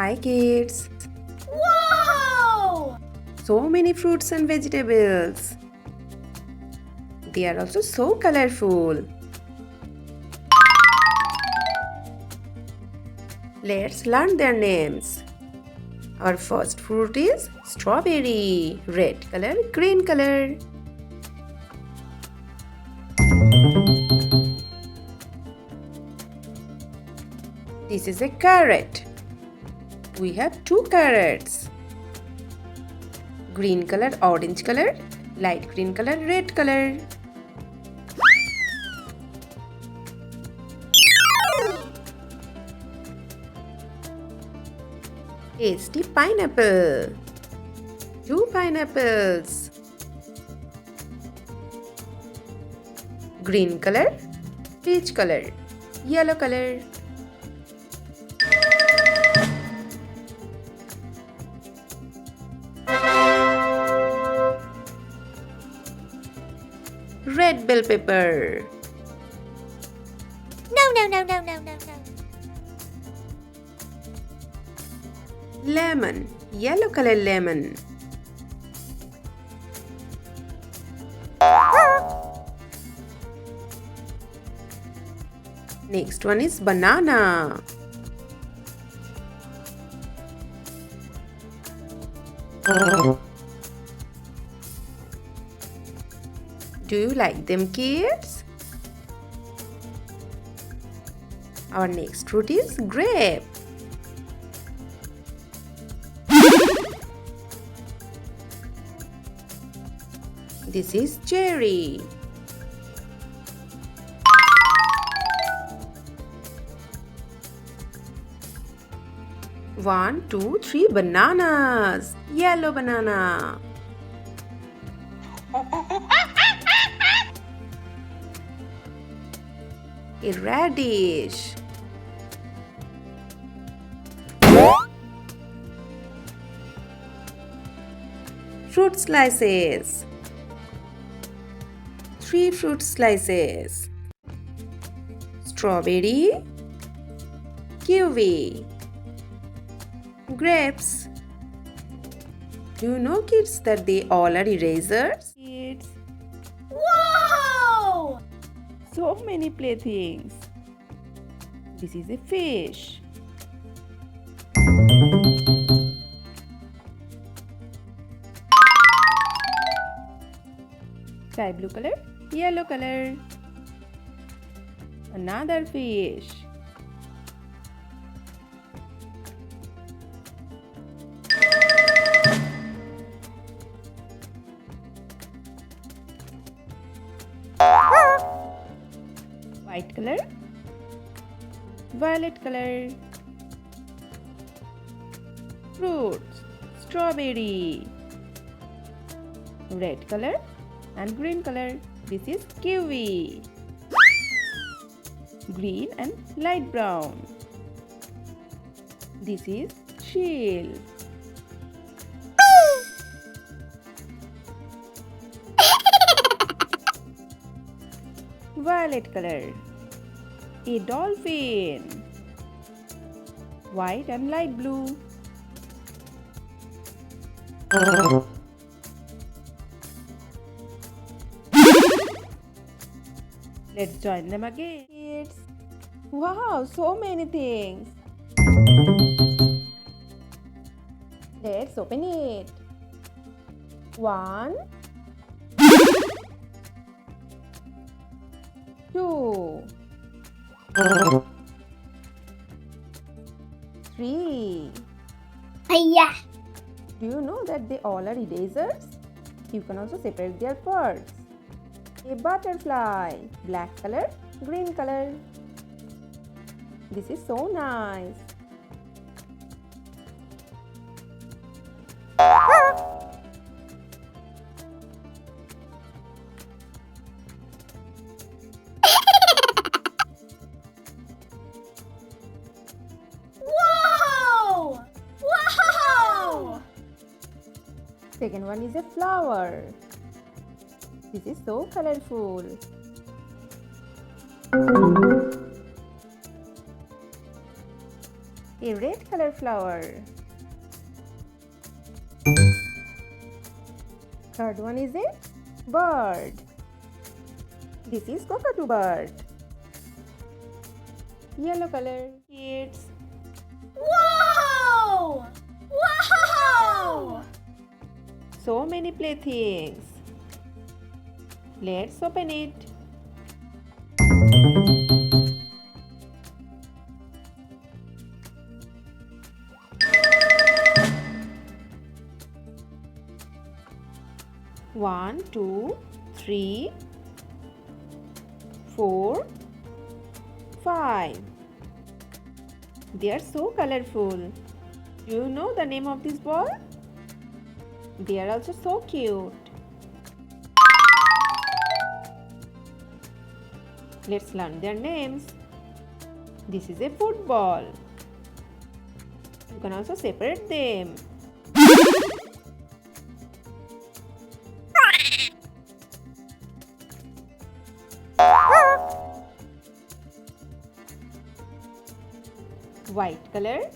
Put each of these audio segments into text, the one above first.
Hi kids! Wow! So many fruits and vegetables. They are also so colorful. Let's learn their names. Our first fruit is strawberry. Red color, green color. This is a carrot. We have two carrots. Green color, orange color, light green color, red color. Tasty pineapple. Two pineapples. Green color, peach color, yellow color. Red bell pepper. No. Lemon, yellow color lemon. Next one is banana. Do you like them, kids? Our next fruit is grape. This is cherry. One, two, three bananas. Yellow banana. A radish. Fruit slices. 3 fruit slices. Strawberry, kiwi, grapes. Do you know, kids, that they all are erasers? Kids. Wow! So many playthings. This is a fish. Sky blue color, yellow color. Another fish. White color, violet color. Fruits, strawberry. Red color and green color. This is kiwi. Green and light brown. This is shell. Violet color. A dolphin. White and light blue. Let's join them again. Kids. Wow, so many things. Let's open it. 1, 2, 3. Yeah. Do you know that they all are erasers? You can also separate their parts. A butterfly, black color, green color. This is so nice. Wow! Second one is a flower. This is so colorful. A red color flower. Third one is a bird. This is cockatoo bird. Yellow color. Kids. Wow! Wow! So many playthings. Let's open it. One, two, three, 4, 5. They are so colorful. Do you know the name of this ball? They are also so cute. Let's learn their names. This is a football. You can also separate them. White color,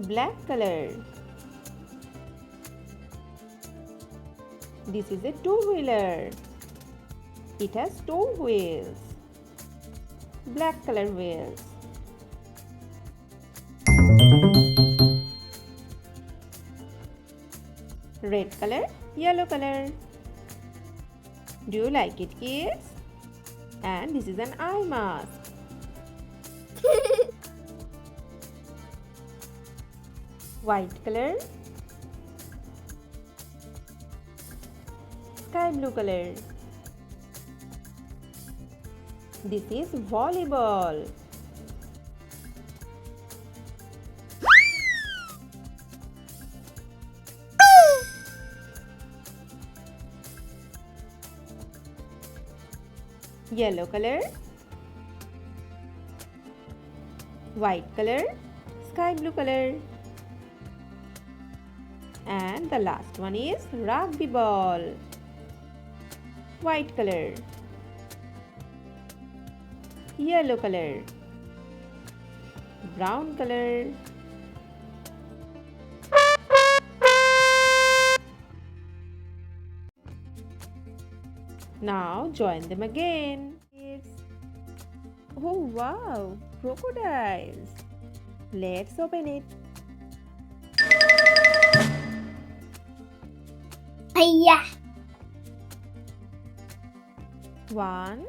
black color. This is a two-wheeler. It has two wheels. Black color wheels. Red color, yellow color. Do you like it, kids? And this is an eye mask. White color, sky blue color. This is volleyball. Yellow color, white color, sky blue color. And the last one is rugby ball. White color, yellow color, brown color. Now join them again. Oh wow, crocodiles. Let's open it. Hiya! 1,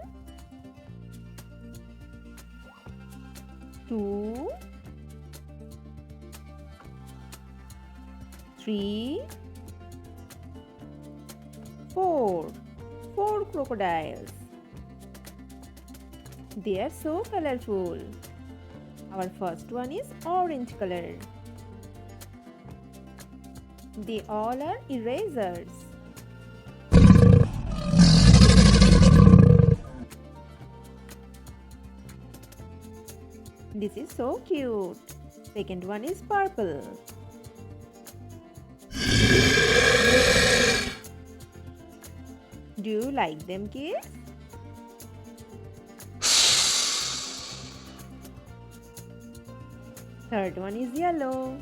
2, 3, 4. 4 crocodiles. They are so colorful. Our first one is orange color. They all are erasers. This is so cute. Second one is purple. Do you like them, kids? Third one is yellow.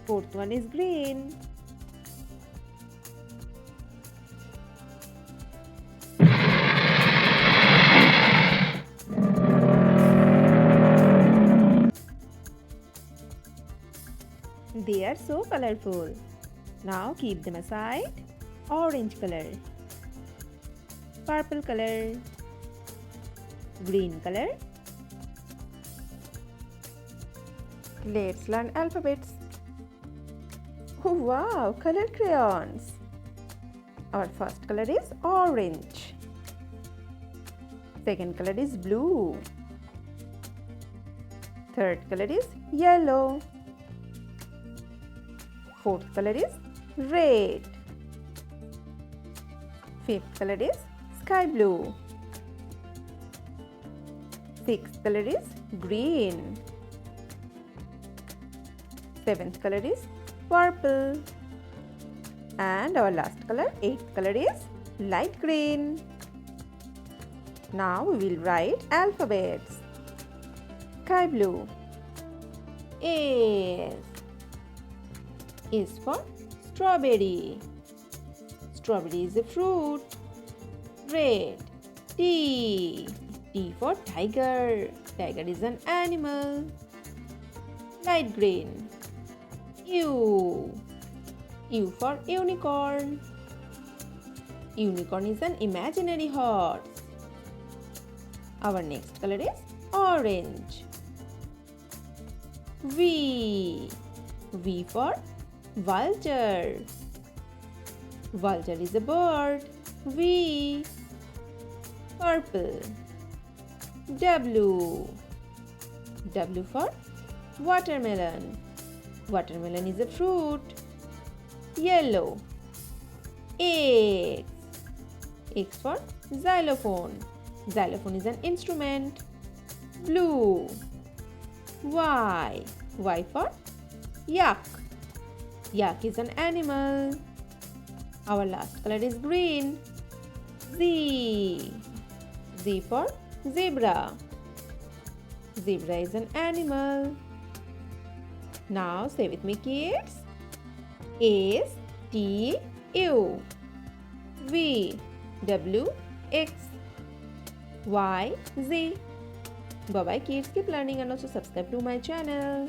Fourth one is green. They are so colorful. Now keep them aside. Orange color, purple color, green color. Let's learn alphabets. Oh wow, color crayons. Our first color is orange. Second color is blue. Third color is yellow. Fourth color is red. Fifth color is sky blue. Sixth color is green. Seventh color is purple. And our last color, eighth color is light green. Now we will write alphabets. Sky blue. A is for strawberry. Strawberry is a fruit. Red. T. T for tiger. Tiger is an animal. Light green. U. U for unicorn. Unicorn is an imaginary horse. Our next color is orange. V. V for vulture. Vulture is a bird. V. Purple. W. W for watermelon. Watermelon is a fruit. Yellow. X. X for xylophone. Xylophone is an instrument. Blue. Y. Y for yak. Yak is an animal. Our last color is green. Z. Z for zebra. Zebra is an animal. Now say with me, kids. S T U V W X Y Z. Bye bye, kids. Keep learning and also subscribe to my channel.